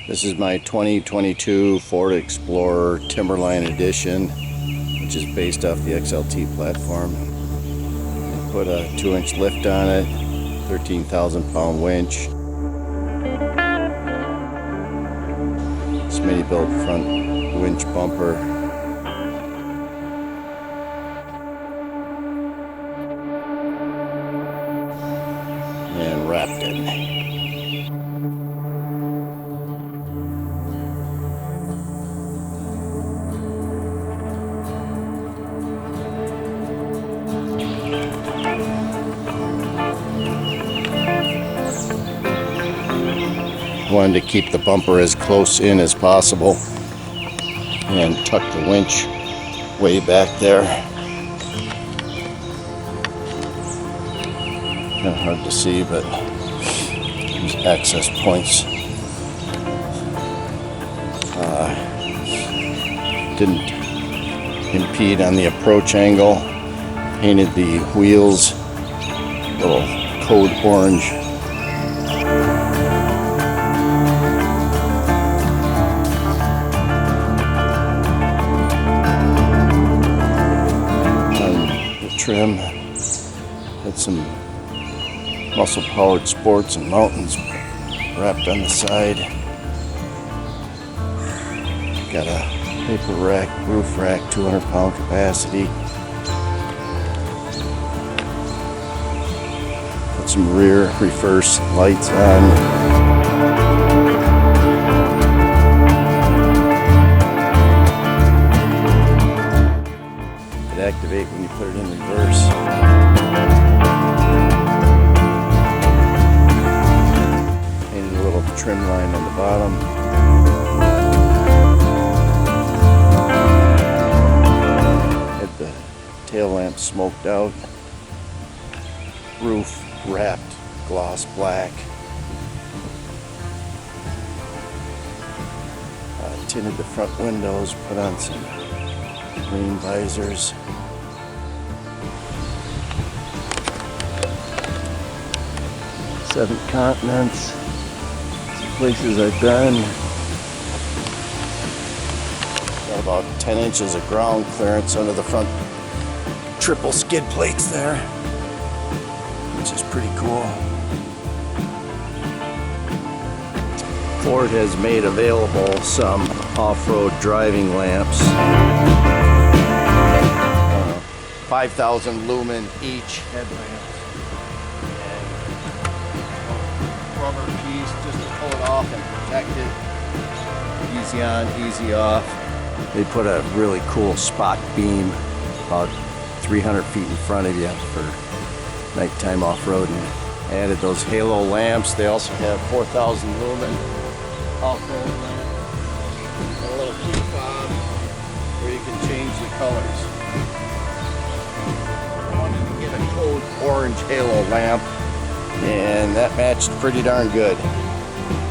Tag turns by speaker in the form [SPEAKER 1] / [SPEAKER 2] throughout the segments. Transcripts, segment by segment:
[SPEAKER 1] This is my 2022 Ford Explorer Timberline Edition, which is based off the XLT platform. I put a 2-inch lift on it, 13,000 pound winch. Smitty built front winch bumper. And wrapped it. Wanted to keep the bumper as close in as possible and tuck the winch way back there. Kind of hard to see, but there's access points. Didn't impede on the approach angle. Painted the wheels a little code orange. Trim, had some muscle powered sports and mountains wrapped on the side. Got a paper rack, roof rack, 200 pound capacity. Put some rear reverse lights on. Activate when you put it in reverse. Painted a little trim line on the bottom. Had the tail lamp smoked out. Roof wrapped gloss black. Tinted the front windows, put on some green visors. Seven continents. Some places I've been. Got about 10 inches of ground clearance under the front triple skid plates there, which is pretty cool. Ford has made available some off-road driving lamps. 5,000 lumen each headlamp. And rubber piece just to pull it off and protect it. Easy on, easy off. They put a really cool spot beam about 300 feet in front of you for nighttime off-roading. Added those halo lamps. They also have 4,000 lumen off-road lamp. And a little key fob where you can change the colors. Get a code orange halo lamp, and that matched pretty darn good.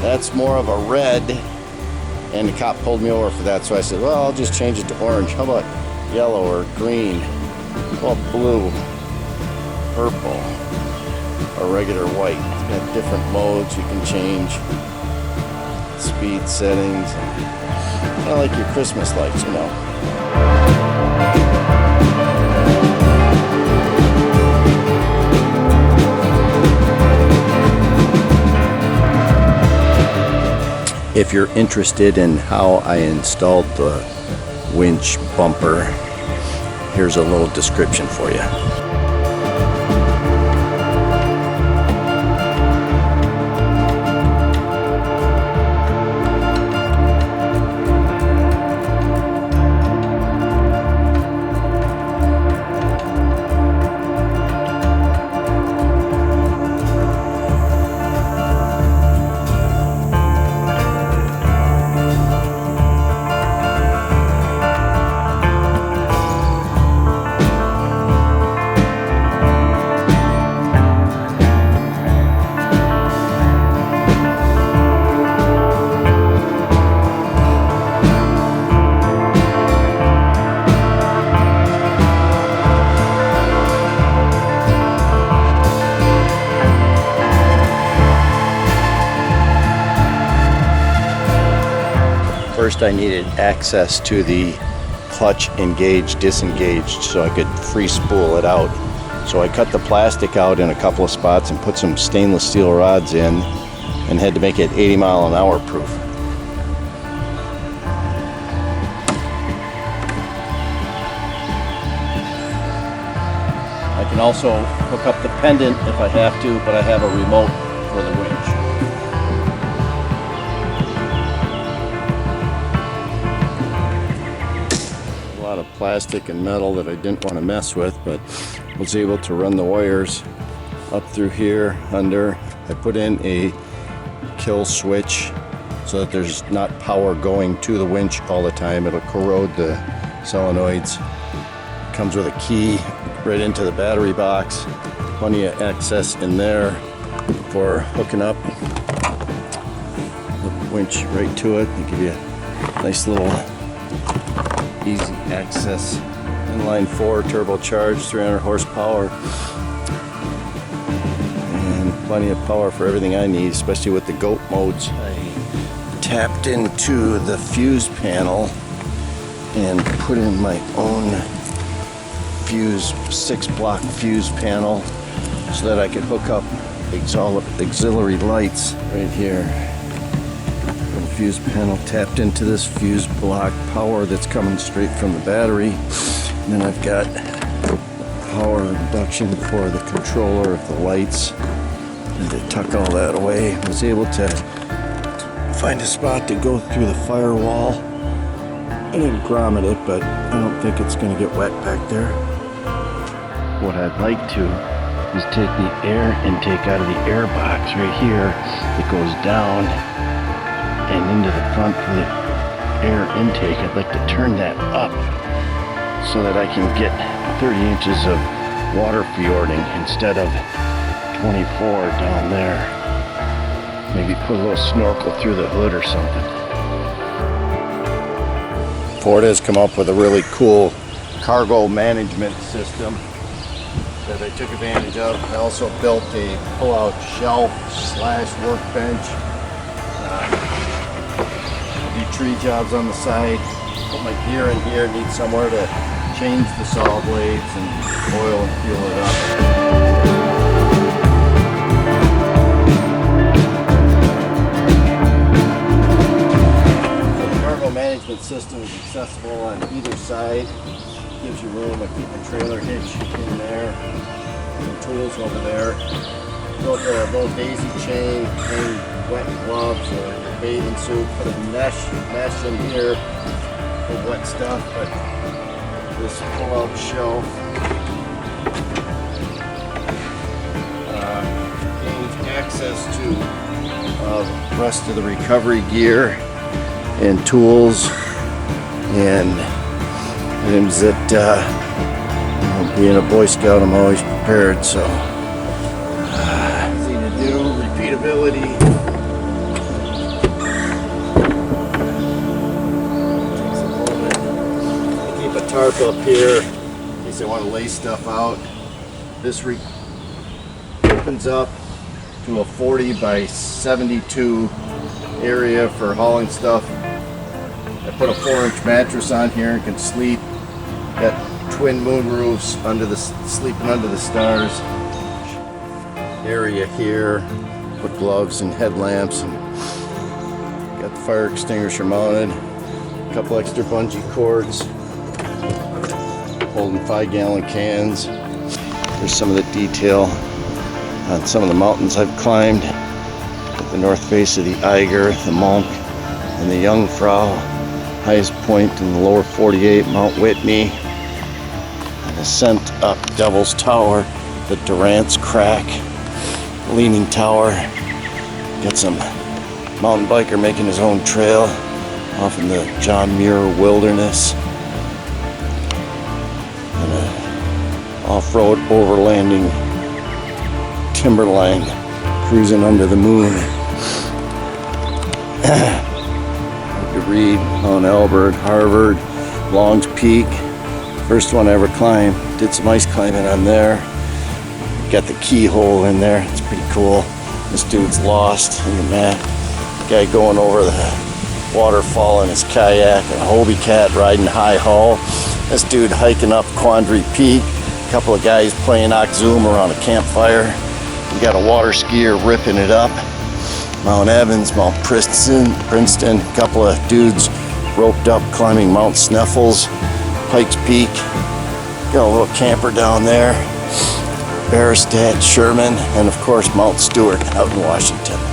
[SPEAKER 1] That's more of a red, and the cop pulled me over for that, so I said, well, I'll just change it to orange. How about yellow or green? How about blue, purple, or regular white? It's got different modes you can change, speed settings, kind of like your Christmas lights, you know. If you're interested in how I installed the winch bumper, here's a little description for you. First I needed access to the clutch engaged, disengaged, so I could free spool it out. So I cut the plastic out in a couple of spots and put some stainless steel rods in and had to make it 80 mile an hour proof. I can also hook up the pendant if I have to, but I have a remote for the winch. A lot of plastic and metal that I didn't want to mess with, but was able to run the wires up through here under. I put in a kill switch so that there's not power going to the winch all the time. It'll corrode the solenoids. Comes with a key right into the battery box. Plenty of access in there for hooking up the winch right to it. They give you a nice little easy access. Inline 4 turbocharged, 300 horsepower. And plenty of power for everything I need, especially with the goat modes. I tapped into the fuse panel and put in my own fuse, 6-block fuse panel, so that I could hook up auxiliary lights right here. Little fuse panel tapped into this fuse block power that's coming straight from the battery. And then I've got power induction for the controller of the lights. And to tuck all that away, I was able to find a spot to go through the firewall. I didn't grommet it, but I don't think it's going to get wet back there. What I'd like to is take the air intake out of the air box right here that goes down and into the front for the air intake. I'd like to turn that up so that I can get 30 inches of water fjording instead of 24 down there. Maybe put a little snorkel through the hood or something. Ford has come up with a really cool cargo management system that I took advantage of. I also built a pull-out shelf / workbench. Do tree jobs on the side. Put my gear in here. Need somewhere to change the saw blades and oil and fuel it up. So the cargo management system is accessible on either side. Gives you room. I keep my trailer hitch in there, some tools over there. Built a little daisy chain, hang wet gloves or bathing suit, put a mesh in here for wet stuff, but this pull-out shelf gains access to the rest of the recovery gear and tools and items that, being a Boy Scout, I'm always prepared, so easy to do, repeatability. Takes a moment. I keep a tarp up here in case I want to lay stuff out. This opens up to a 40 by 72 area for hauling stuff. I put a 4-inch mattress on here and can sleep. Got twin moon roofs sleeping under the stars. Area here. Put gloves and headlamps and got the fire extinguisher mounted. A couple extra bungee cords. Holding 5-gallon cans. There's some of the detail on some of the mountains I've climbed. At the north face of the Eiger, the Monk, and the Jungfrau. Highest point in the lower 48, Mount Whitney. An ascent up Devil's Tower, the Durant's Crack, Leaning Tower. Got some mountain biker making his own trail off in the John Muir Wilderness. And a off-road overlanding Timberline cruising under the moon. Reed, Mount Albert, Harvard, Long's Peak. First one I ever climbed. Did some ice climbing on there. Got the keyhole in there. It's pretty cool. This dude's lost in the map. Guy going over the waterfall in his kayak, a Hobie cat riding high haul, this dude hiking up Quandary Peak, a couple of guys playing Oxzoom around a campfire. We got a water skier ripping it up. Mount Evans, Mount Princeton, a couple of dudes roped up climbing Mount Sneffels, Pikes Peak. Got a little camper down there. Barrowstadt, Sherman, and of course Mount Stewart out in Washington.